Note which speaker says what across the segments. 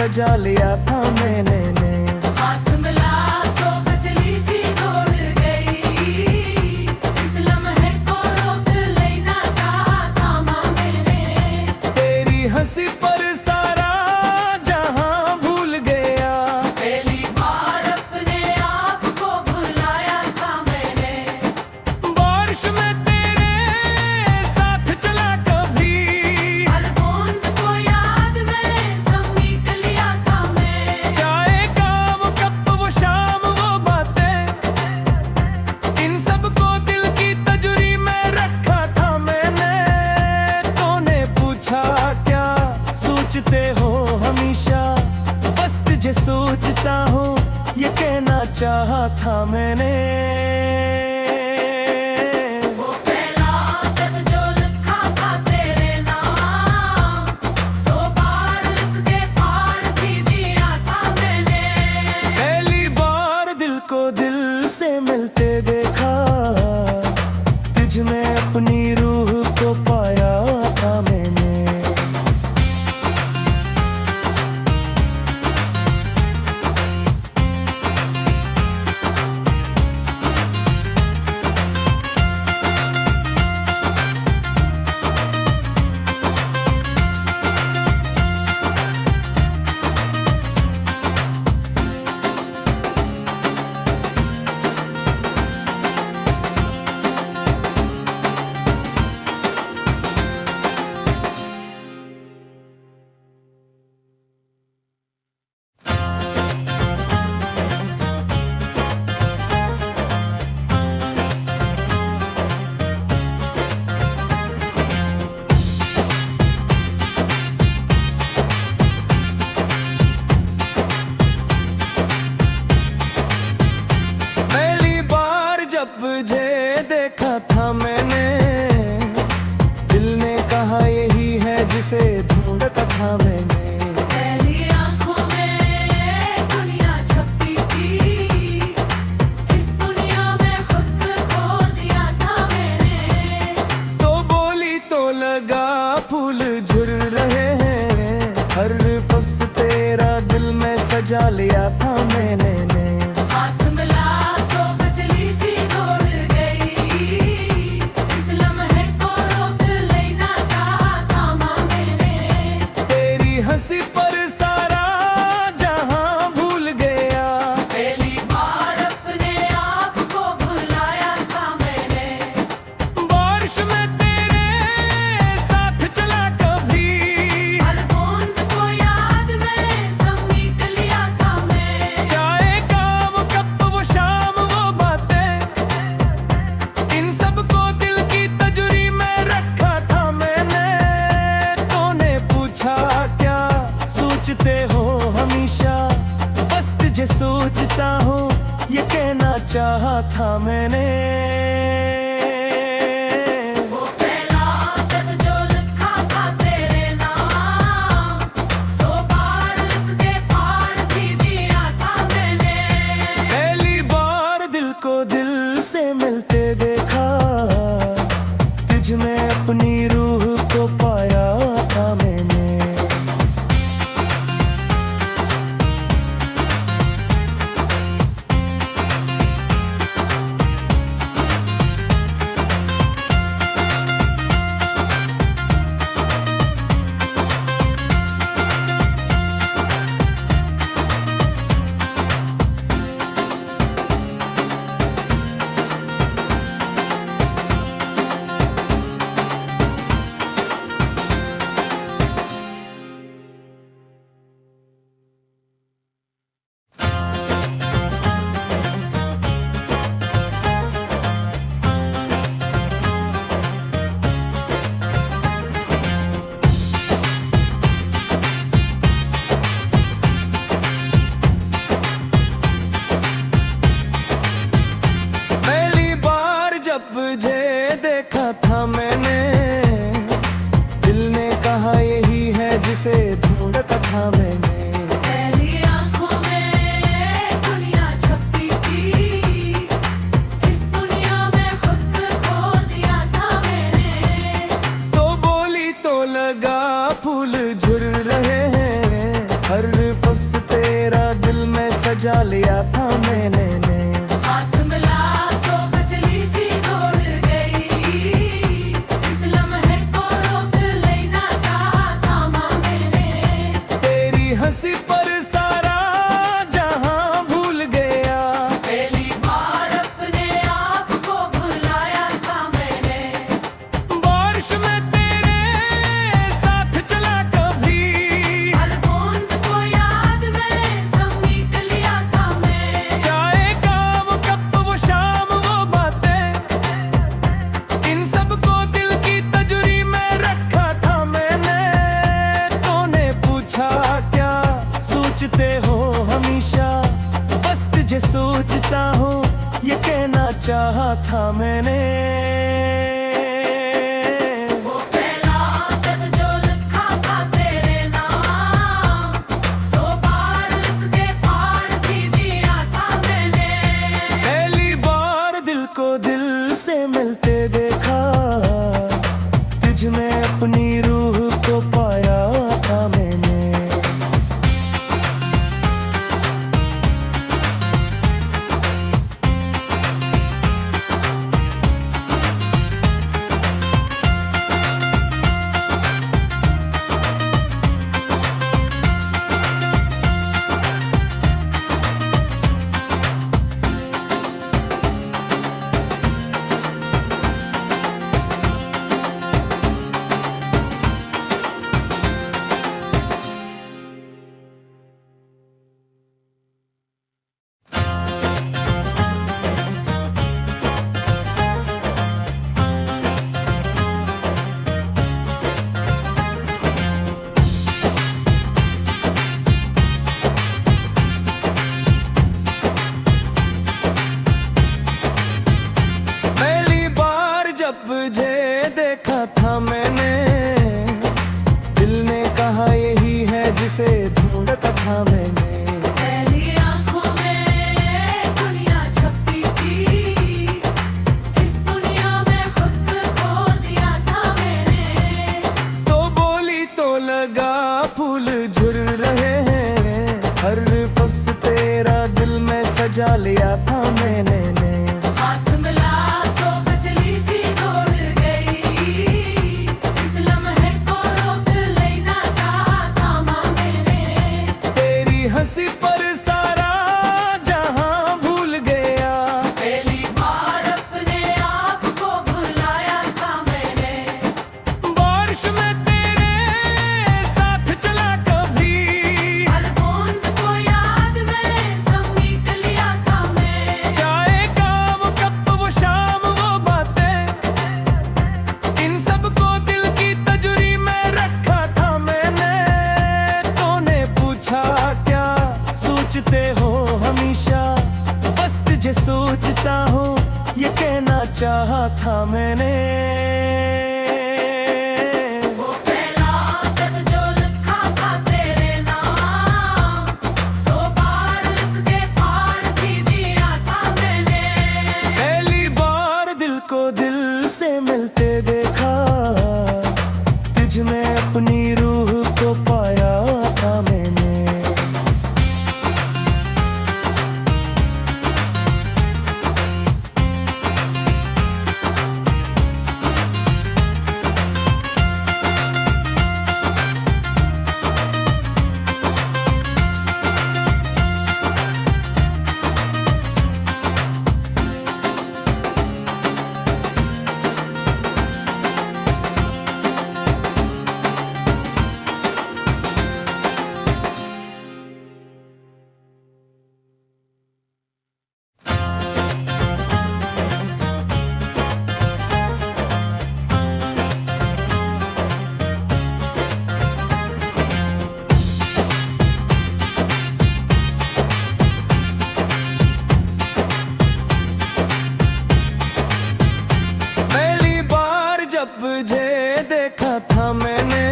Speaker 1: सजा लिया था मैंने।
Speaker 2: हाथ मिला तो बिजली सी दौड़ गई, इस लम्हे को रोक लेना चाहा था मैंने।
Speaker 1: तेरी हंसी पर सारा जहां भूल गया,
Speaker 2: पहली बार अपने आप को भुलाया था मैंने।
Speaker 1: बारिश में तेरे साथ चला कभी,
Speaker 2: हर बूंद को याद में समेट लिया था मैं।
Speaker 1: चाय का वो कप वो शाम वो बातें, इन सबको दिल की तजुरी में रखा था मैंने। तूने पूछा क्या सोचते हो हमेशा, बस तुझे सोचता हूँ ये कहना चाहा था मैंने।
Speaker 2: वो पहला खत जो लिखा था तेरे नाम, 100 बार लिख के फाड़ भी दिया था मैंने।
Speaker 1: पहली बार दिल को दिल से मिलते देखा, तुझ में अपनी रूह को पाया था मैंने। पहली बार जब तुझे देखा था मैंने, दिल ने कहा यही है जिसे ढूंढता था मैंने।
Speaker 2: पहली आंखों में दुनिया छपी थी, इस दुनिया में खुद खो दिया था मैंने।
Speaker 1: तो बोली तो लगा फूल झुर रहे हैं, हर फस तेरा दिल में सजा लिया था मैंने।
Speaker 2: हाथ मिला तो बिजली सी दौड़ गई, इस लम्हे को रोक लेना चाहा था मैंने।
Speaker 1: तेरी हंसी पर सारा जहां भूल गया,
Speaker 2: पहली बार अपने आप को भुलाया था मैंने।
Speaker 1: बारिश में तेरे साथ चला कभी,
Speaker 2: हर बूंद को याद में समेट लिया था मैं।
Speaker 1: चाय का वो कप वो शाम वो बातें, इन सबको दिल की तजुरी में रखा था मैंने। तूने पूछा क्या सोचते हो हमेशा, बस तुझे सोचता हूँ ये कहना चाहा था मैंने।
Speaker 2: वो पहला खत जो लिखा था तेरे नाम, 100 बार लिख के फाड़ भी दिया था मैंने।
Speaker 1: पहली बार दिल को दिल से मिलते देखा, तुझ में अपनी रूह को पाया था मैंने। तुझे देखा था मैंने, दिल ने कहा यही है जिसे ढूंढता था मैंने।
Speaker 2: पहली आंखों में दुनिया छपी थी, इस दुनिया में खुद खो दिया था मैंने।
Speaker 1: तो बोली तो लगा फूल झुर रहे हैं, हर फस तेरा दिल में सजा लिया था मैंने
Speaker 2: हाथ मिला तो बिजली सी दौड़ गई, इस लम्हे को रोक लेना चाहा था मैंने।
Speaker 1: तेरी हंसी पर सारा जहां भूल गया,
Speaker 2: पहली बार अपने आप को भुलाया था मैंने।
Speaker 1: बारिश में तेरे साथ चला कभी,
Speaker 2: हर बूंद को याद में समेट लिया था मैं।
Speaker 1: चाय का वो कप वो शाम वो बातें, इन सबको दिल की तजुरी में रखा था मैंने। तूने पूछा क्या सोचते हो हमेशा, बस तुझे सोचता हूँ ये कहना चाहा था मैंने।
Speaker 2: वो पहला खत जो लिखा था तेरे नाम, 100 बार लिख के फाड़ भी दिया था मैंने।
Speaker 1: पहली बार दिल को दिल से मिलते देखा, तुझ में अपनी रूह को पाया था मैंने। पहली बार जब तुझे देखा था मैंने, दिल ने कहा यही है जिसे ढूंढता था मैंने।
Speaker 2: पहली आंखों में दुनिया छपी थी, इस दुनिया में खुद खो दिया था मैंने।
Speaker 1: तो बोली तो लगा फूल झुर रहे हैं, हर फस तेरा दिल में सजा लिया था मैंने।
Speaker 2: हाथ मिला तो बिजली सी दौड़ गई, इस लम्हे को रोक लेना चाहा था मैंने।
Speaker 1: तेरी हंसी पर सारा जहां भूल गया,
Speaker 2: पहली बार अपने आप को भुलाया था मैंने।
Speaker 1: बारिश में तेरे साथ चला कभी,
Speaker 2: हर बूंद को याद में समेट लिया था मैं।
Speaker 1: चाय का वो कप वो शाम वो बातें, इन सबको दिल की तजुरी में रखा था मैंने। तूने पूछा क्या सोचते हो हमेशा, बस तुझे सोचता हूँ ये कहना चाहा था मैंने।
Speaker 2: वो पहला खत जो लिखा था तेरे नाम, 100 बार लिख के फाड़ भी दिया था मैंने।
Speaker 1: पहली बार दिल को दिल से मिलते देखा, तुझ में अपनी रूह को पाया था मैंने। तुझे देखा था मैंने,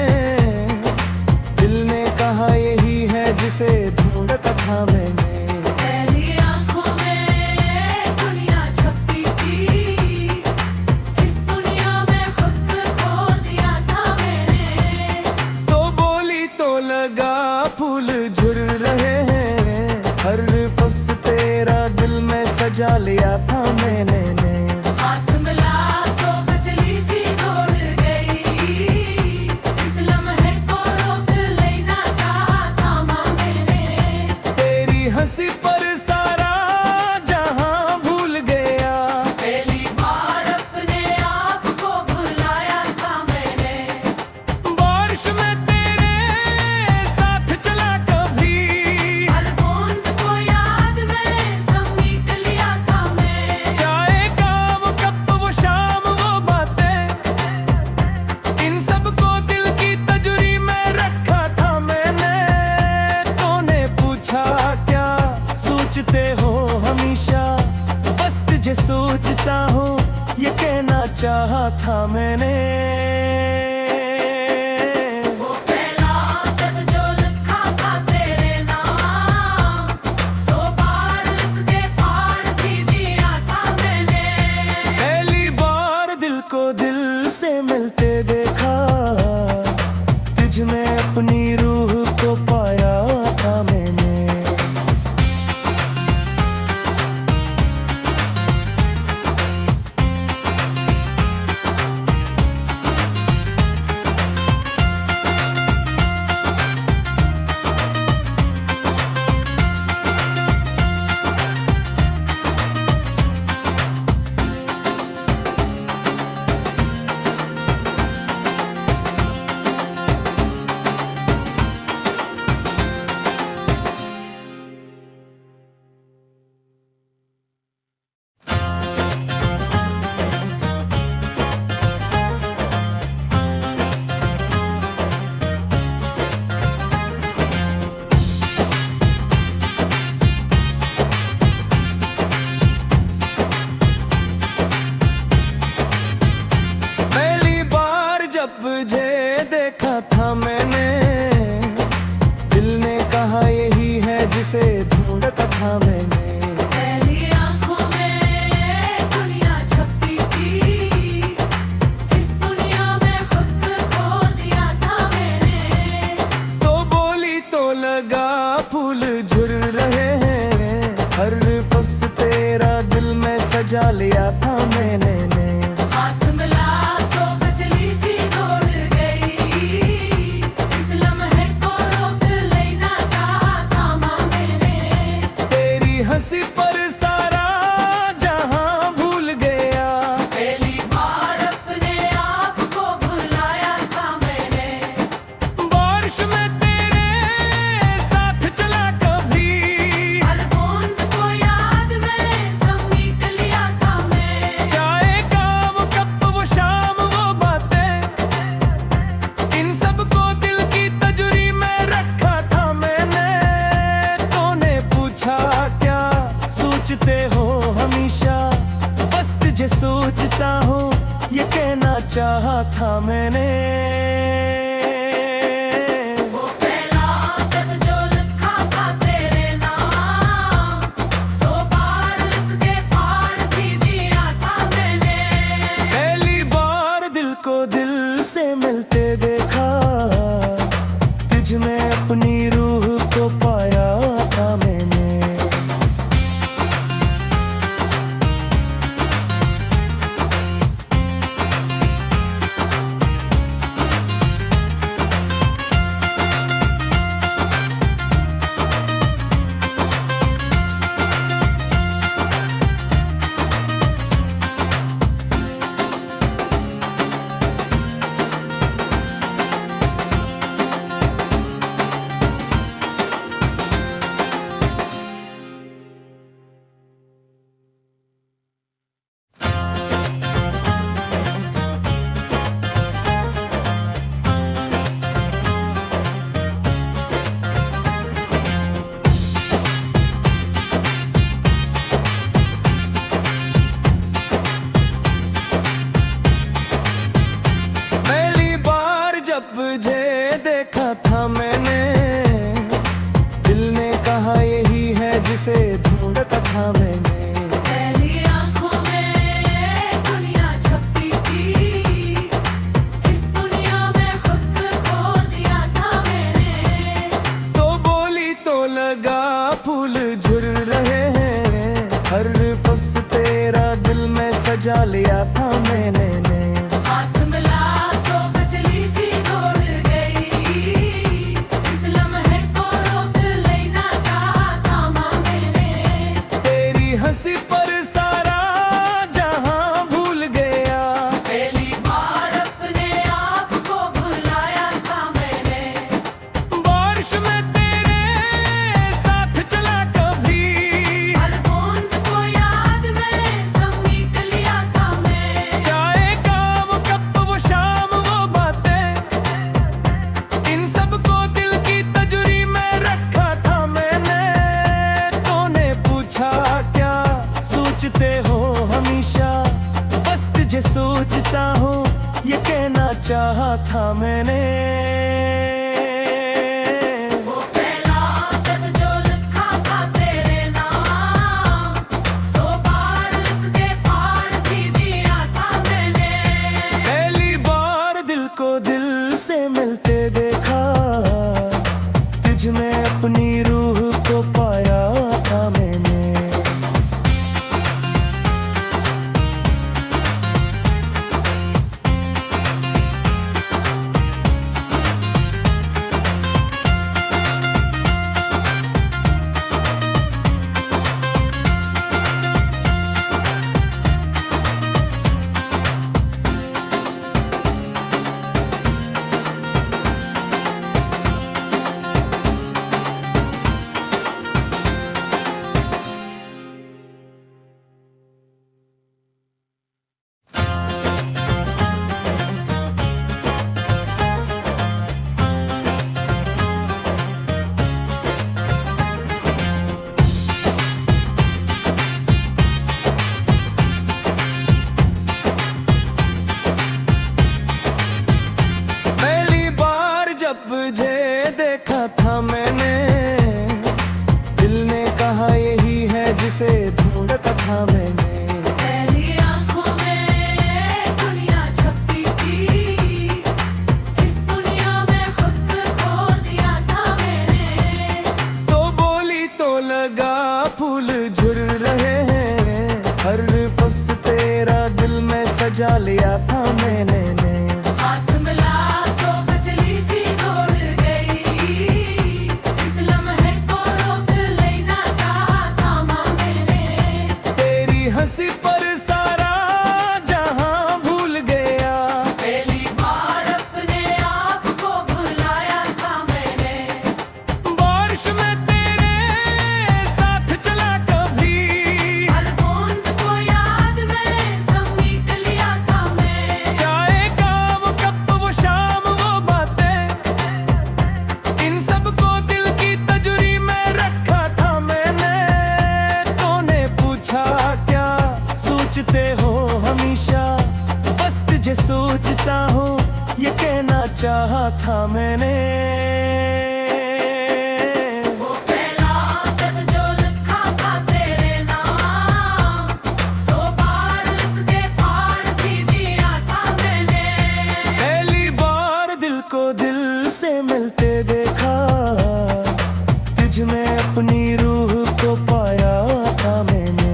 Speaker 1: दिल ने कहा यही है जिसे ढूंढता था मैंने।
Speaker 2: पहली आंखों में दुनिया छपी थी, इस दुनिया में खुद खो दिया था मैंने।
Speaker 1: तो बोली तो लगा फूल झुर रहे हैं, हर फस तेरा दिल में सजा लिया था मैंने ने।
Speaker 2: हाथ मिला तो बिजली सी दौड़ गई, इस लम्हे को रोक लेना चाहा था मैंने।
Speaker 1: तेरी हंसी पर सारा जहां भूल गया,
Speaker 2: पहली बार अपने आप को भुलाया था मैंने।
Speaker 1: बारिश में तेरे साथ चला कभी,
Speaker 2: हर बूंद को याद में समेट लिया था मैं।
Speaker 1: चाहे काम कप वो शाम वो बातें, इन सबको दिल की तजुरी में रखा था मैंने। तूने पूछा क्या सोचते हो हमेशा, बस तुझे सोचता हूँ ये कहना चाहा था मैंने।
Speaker 2: वो पहला खत जो लिखा था तेरे नाम, 100 बार लिख के फाड़ भी दिया था मैंने।
Speaker 1: पहली बार दिल को दिल से मिलते देखा, तुझ में अपनी रूह को पाया था मैंने। पहली बार जब तुझे देखा था मैंने, दिल ने कहा यही है जिसे ढूंढता था मैंने।
Speaker 2: पहली आंखों में दुनिया छपी थी, इस दुनिया में खुद खो दिया था मैंने।
Speaker 1: तो बोली तो लगा फूल झुर रहे हैं, हर फस तेरा दिल में सजा लिया था मैंने ने।
Speaker 2: हाथ मिला तो बिजली सी दौड़ गई, इस लम्हे को रोक लेना चाहा था मैंने।
Speaker 1: तेरी हंसी पर सारा जहां भूल गया,
Speaker 2: पहली बार अपने आप को भुलाया था मैंने।
Speaker 1: बारिश में तेरे साथ चला कभी,
Speaker 2: हर बूंद को याद में समेट लिया था मैं।
Speaker 1: चाहे काम कप वो शाम वो बातें, इन सबको दिल की तजुरी में रखा था मैंने। तूने पूछा क्या सोचते हो हमेशा, बस तुझे सोचता हूँ ये कहना चाहा था मैंने।
Speaker 2: वो पहला खत जो लिखा था तेरे नाम, 100 बार लिख के फाड़ भी दिया था मैंने।
Speaker 1: पहली बार दिल को दिल से मिलते देखा, तुझ में अपनी रूह को पाया था मैंने। तुझे देखा था मैंने, दिल ने कहा यही है जिसे ढूंढता था मैंने।
Speaker 2: पहली आंखों में दुनिया छपी थी, इस दुनिया में खुद खो दिया था मैंने।
Speaker 1: तो बोली तो लगा फूल झुर रहे हैं, हर फस तेरा दिल में सजा लिया था मैंने।
Speaker 2: हाथ मिला तो बिजली सी दौड़ गई, इस लम्हे को रोक लेना चाहा था मैंने।
Speaker 1: तेरी हंसी पर सारा जहां भूल गया,
Speaker 2: पहली बार अपने आप को भुलाया था मैंने।
Speaker 1: बारिश में तेरे साथ चला कभी,
Speaker 2: हर बूंद को याद में समेट लिया था मैं।
Speaker 1: चाय का वो कप वो शाम वो बातें, इन सबको दिल की तजुरी में रखा था मैंने। तूने पूछा क्या सोचते हो हमेशा, बस तुझे सोचता हूँ ये कहना चाहा था मैंने।
Speaker 2: वो पहला खत जो लिखा था तेरे नाम, 100 बार लिख के फाड़ भी दिया था मैंने।
Speaker 1: पहली बार दिल को दिल से मिलते देखा, तुझ में अपनी रूह को पाया था मैंने। पहली बार जब तुझे देखा था मैंने, दिल ने कहा यही है जिसे ढूंढता था मैंने।
Speaker 2: पहली आंखों में दुनिया छपी थी, इस दुनिया में खुद खो दिया था मैंने।
Speaker 1: तो बोली तो लगा फूल झुर रहे हैं, हर फस तेरा दिल में सजा लिया था मैंने।
Speaker 2: हाथ मिला तो बिजली सी दौड़ गई, इस लम्हे को रोक लेना चाहा था मैंने।
Speaker 1: तेरी हंसी पर सारा जहां भूल गया,
Speaker 2: पहली बार अपने आप को भुलाया था मैंने।
Speaker 1: बारिश में तेरे साथ चला कभी,
Speaker 2: हर बूंद को याद में समेट लिया था मैं।
Speaker 1: चाय का वो कप वो शाम वो बातें, इन सबको दिल की तजुरी में रखा था मैंने। तूने पूछा क्या सोचते हो हमेशा, बस तुझे सोचता हूँ ये कहना चाहा था मैंने।
Speaker 2: वो पहला खत जो लिखा था तेरे नाम, 100 बार लिख के फाड़ भी दिया था मैंने।
Speaker 1: पहली बार दिल को दिल से मिलते देखा, तुझ में अपनी रूह को पाया था मैंने।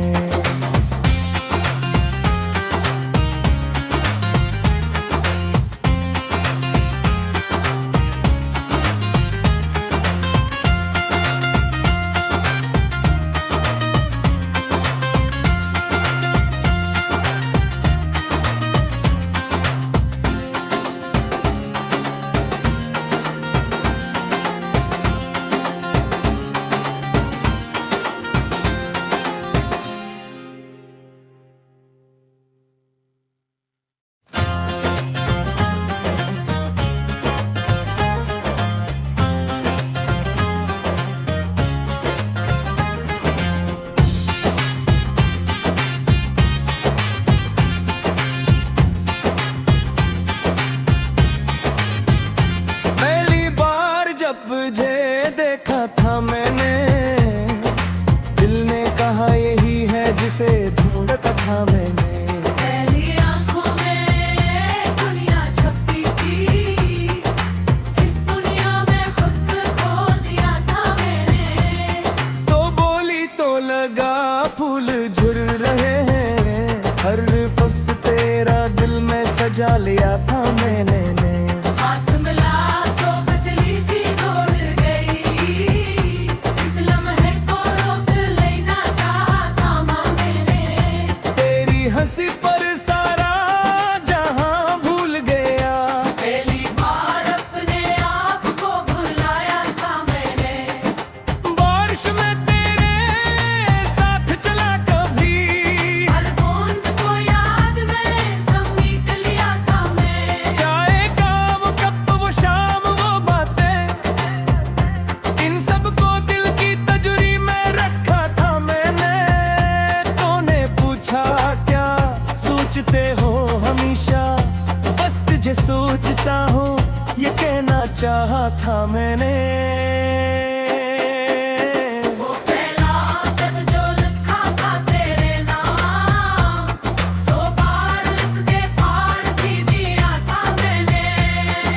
Speaker 1: तुझे देखा था मैंने, दिल ने कहा यही है जिसे ढूंढता था मैंने।
Speaker 2: पहली आंखों में दुनिया छपी थी, इस दुनिया में खुद खो दिया था मैंने।
Speaker 1: फूल झुर रहे हैं, हर फस तेरा दिल में सजा लिया था मैंने।
Speaker 2: हाथ मिला तो बिजली सी दौड़ गई, इस लम्हे को रोक लेना चाहा था मैंने।
Speaker 1: तेरी हंसी पर सारा जहां भूल गया,
Speaker 2: पहली बार अपने आप को भुलाया था मैंने।
Speaker 1: बारिश में तेरे साथ चला कभी,
Speaker 2: हर बूंद को याद में समेट लिया था मैं।
Speaker 1: चाय का वो कप वो शाम वो बातें, इन सबको दिल की तजुरी में रखा था मैंने। तूने पूछा क्या सोचते हो हमेशा, बस तुझे सोचता हूँ ये कहना चाहा था मैंने।
Speaker 2: वो पहला खत जो लिखा था तेरे नाम, 100 बार लिख के फाड़ भी दिया था मैंने।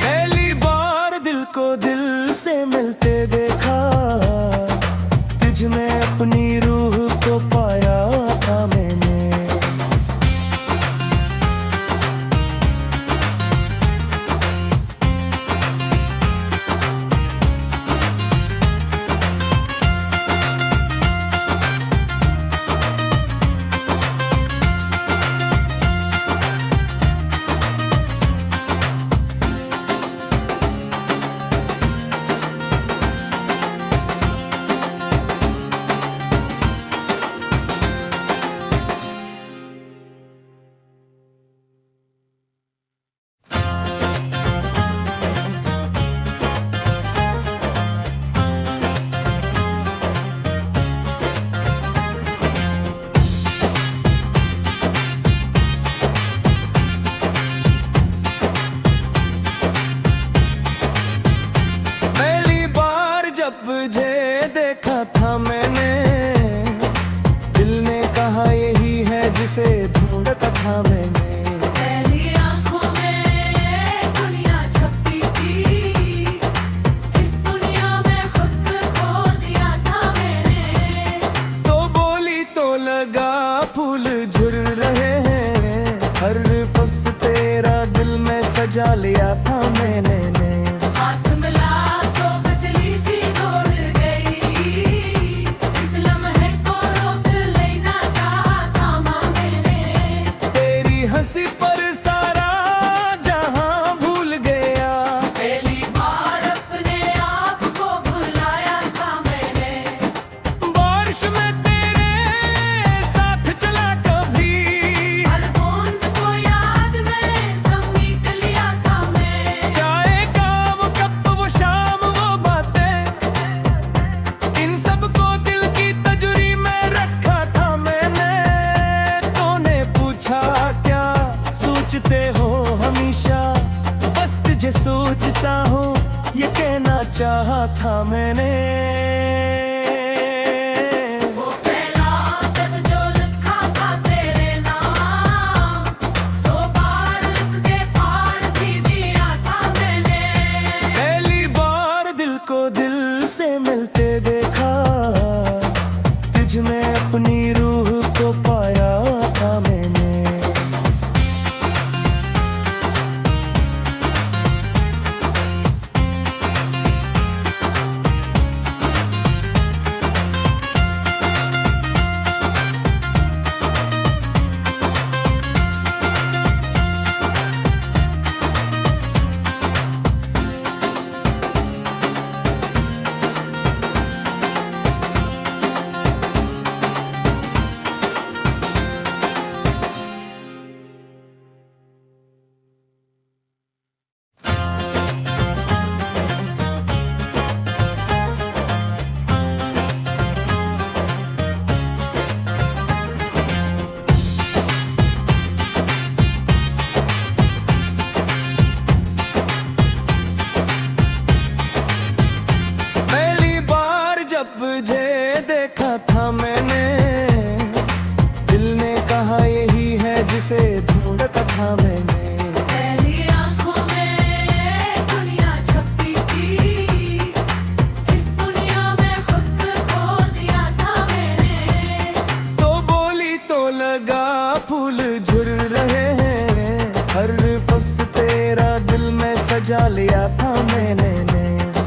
Speaker 1: पहली बार दिल को दिल से मिलते देखा, तुझ में अपनी रूह को पाया था मैंने। पहली बार जब तुझे देखा था मैंने, दिल ने कहा यही है जिसे ढूंढता था मैंने।
Speaker 2: पहली आंखों में दुनिया छपी थी, इस दुनिया में खुद खो दिया था मैंने।
Speaker 1: तो बोली तो लगा फूल झुर रहे हैं, हर फस तेरा दिल में सजा लिया था मैंने।
Speaker 2: हाथ मिला तो बिजली सी दौड़ गई, इस लम्हे को रोक लेना चाहा था मैंने।
Speaker 1: तेरी हंसी पर सारा जहां भूल गया,
Speaker 2: पहली बार अपने आप को भुलाया था मैंने।
Speaker 1: बारिश में तेरे साथ चला कभी,
Speaker 2: हर बूंद को याद में समेट लिया था मैं।
Speaker 1: चाय का वो कप वो शाम वो बातें, इन सबको दिल की तजुरी में रखा था मैंने। तूने पूछा क्या सोचते हो हमेशा, बस तुझे सोचता हूँ ये कहना चाहा था मैंने।
Speaker 2: वो पहला खत जो लिखा था तेरे नाम, 100 बार लिख के फाड़ भी दिया था मैंने।
Speaker 1: पहली बार दिल को दिल से मिलते देखा, तुझ में अपनी रूह को पाया था मैंने। तुझे देखा था मैंने, दिल ने कहा यही है जिसे ढूंढता था मैंने।
Speaker 2: पहली आंखों में दुनिया छपी थी, इस दुनिया में खुद खो दिया था मैंने।
Speaker 1: तो सजा लिया था मैंने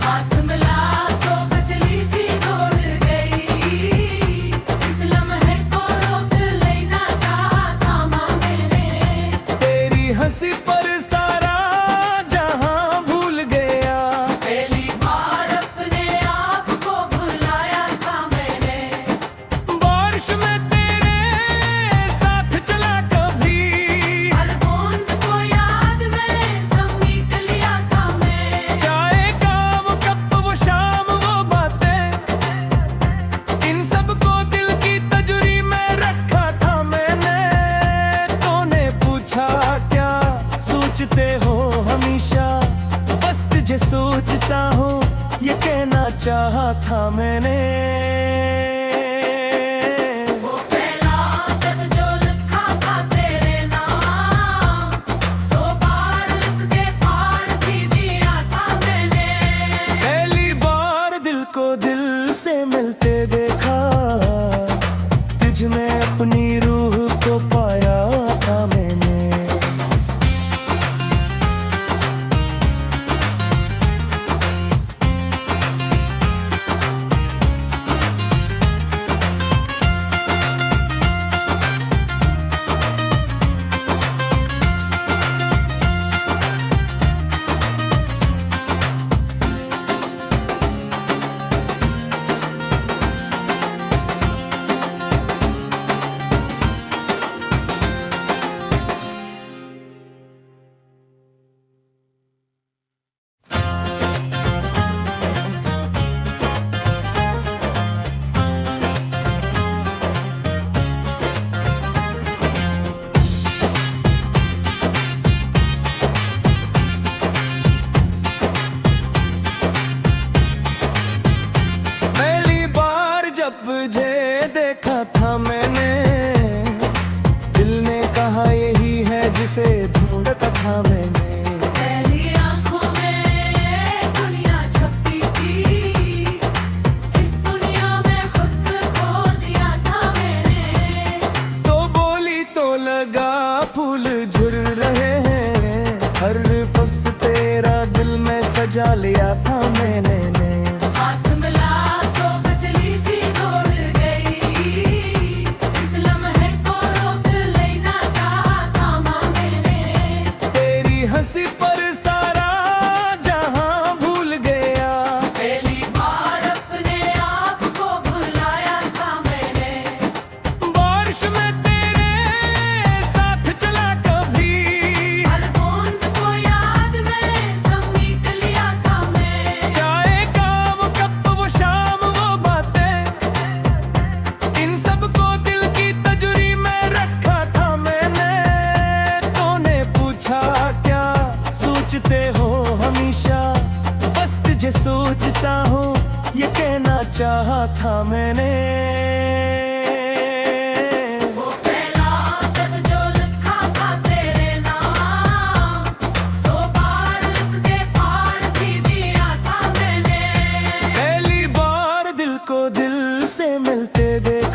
Speaker 2: हाथ मिला तो बिजली सी दौड़ गई, इस लम्हे को रोक लेना चाहा था मैंने।
Speaker 1: तेरी हंसी पर सारा जहां भूल गया,
Speaker 2: पहली बार अपने आप को भुलाया था मैंने।
Speaker 1: बारिश में तेरे साथ चला कभी,
Speaker 2: हर बूंद को याद में समेट लिया था मैं।
Speaker 1: चाय का वो कप वो शाम वो बातें, इन सबको दिल की तजुरी में रखा था मैंने। तूने पूछा क्या सोचते हो हमेशा, बस तुझे सोचता हूँ ये कहना चाहा था मैंने।
Speaker 2: वो पहला खत जो लिखा था तेरे नाम, 100 बार लिख के फाड़ भी दिया था मैंने।
Speaker 1: पहली बार दिल को दिल से मिलते देखा, तुझ में अपनी रूह को पाया था मैंने। पहली बार जब तुझे देखा था मैंने, दिल ने कहा यही है जिसे ढूंढता था मैंने।
Speaker 2: पहली आंखों में दुनिया छपी थी, इस दुनिया में खुद खो दिया था मैंने।
Speaker 1: तो बोली तो लगा फूल झुर रहे हैं, हर फस तेरा दिल में सजा लिया था मैंने।
Speaker 2: हाथ मिला तो बिजली सी दौड़ गई, इस लम्हे को रोक लेना चाहा था मैंने।
Speaker 1: तेरी हंसी पर सारा जहां भूल गया,
Speaker 2: पहली बार अपने आप को भुलाया था मैंने।
Speaker 1: बारिश में तेरे साथ चला कभी,
Speaker 2: हर बूंद को याद में समेट लिया था मैं।
Speaker 1: चाय का वो कप वो शाम वो बातें, इन सबको दिल की तजुरी में रखा था मैंने। तूने पूछा क्या सोचते हो हमेशा, बस तुझे सोचता हूँ ये कहना चाहा था मैंने।
Speaker 2: वो पहला खत जो लिखा था तेरे नाम, 100 बार लिख के फाड़ भी दिया था मैंने।
Speaker 1: पहली बार दिल को दिल से मिलते देखा,